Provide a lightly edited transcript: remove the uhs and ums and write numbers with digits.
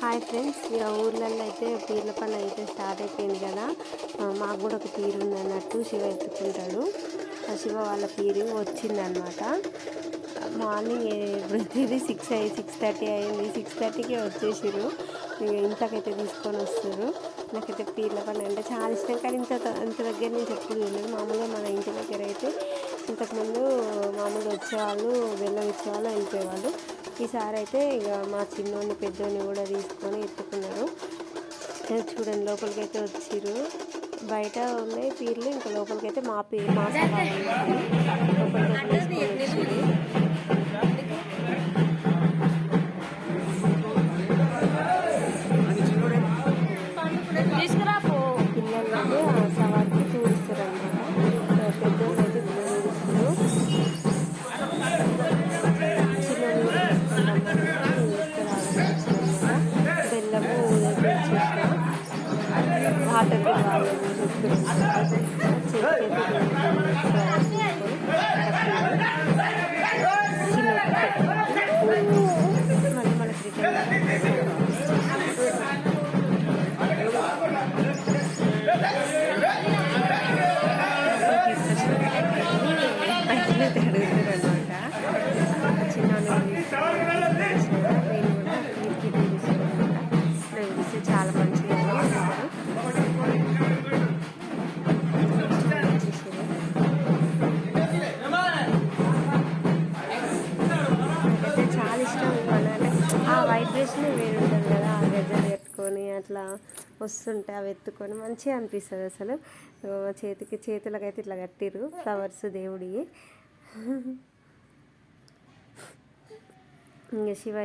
Hi friends, ఇక ఊర్లలో అయితే పీర్ల పండుగ అయితే స్టార్ట్ అయిపోయింది కదా. మాకు కూడా ఒక పీరు ఉంది అన్నట్టు, శివ ఎత్తుకుంటాడు. ఆ శివ వాళ్ళ పీరు వచ్చిందనమాట. మార్నింగ్ ప్రతిదీ 6:30 అయింది. 6:30కే వచ్చేసారు. ఇక ఇంట్లోకైతే తీసుకొని వస్తారు. నాకైతే పీర్ల పండుగ అంటే చాలా ఇష్టం, కానీ ఇంత దగ్గర నుంచి ఎప్పుడు వెళ్ళలేదు. మామూలుగా మన ఇంటి దగ్గర అయితే ఇంతకుముందు మామూలుగా వచ్చేవాళ్ళు, బెల్లం ఇచ్చేవాళ్ళు, వెళ్ళిపోయేవాళ్ళు. ఈసారి అయితే ఇక మా చిన్నోని పెద్దోని కూడా తీసుకొని ఎత్తుకున్నారు. చూడండి, లోపలికి అయితే వచ్చిర్రు. బయట ఉన్నాయి పీర్లు, ఇంకా లోపలికి అయితే మా లోపలికి తీసుకొని పిల్లలు సవారికి చూపిస్తారు అనమాట. పెద్దోళ్ళు అయితే బెల్లము వాటర్ మళ్ళీ మనకి చాలా మంచిగా చాలా ఇష్టం. అంటే ఆ వైబ్రేషన్ వేరు ఉంటుంది కదా, ఆ గజ్జలు కట్టుకొని అట్లా వస్తుంటే అవి ఎత్తుకొని మంచిగా అనిపిస్తుంది అసలు. చేతులకైతే ఇట్లా కట్టిరు ఫ్లవర్స్ దేవుడి. ఇంకా శివ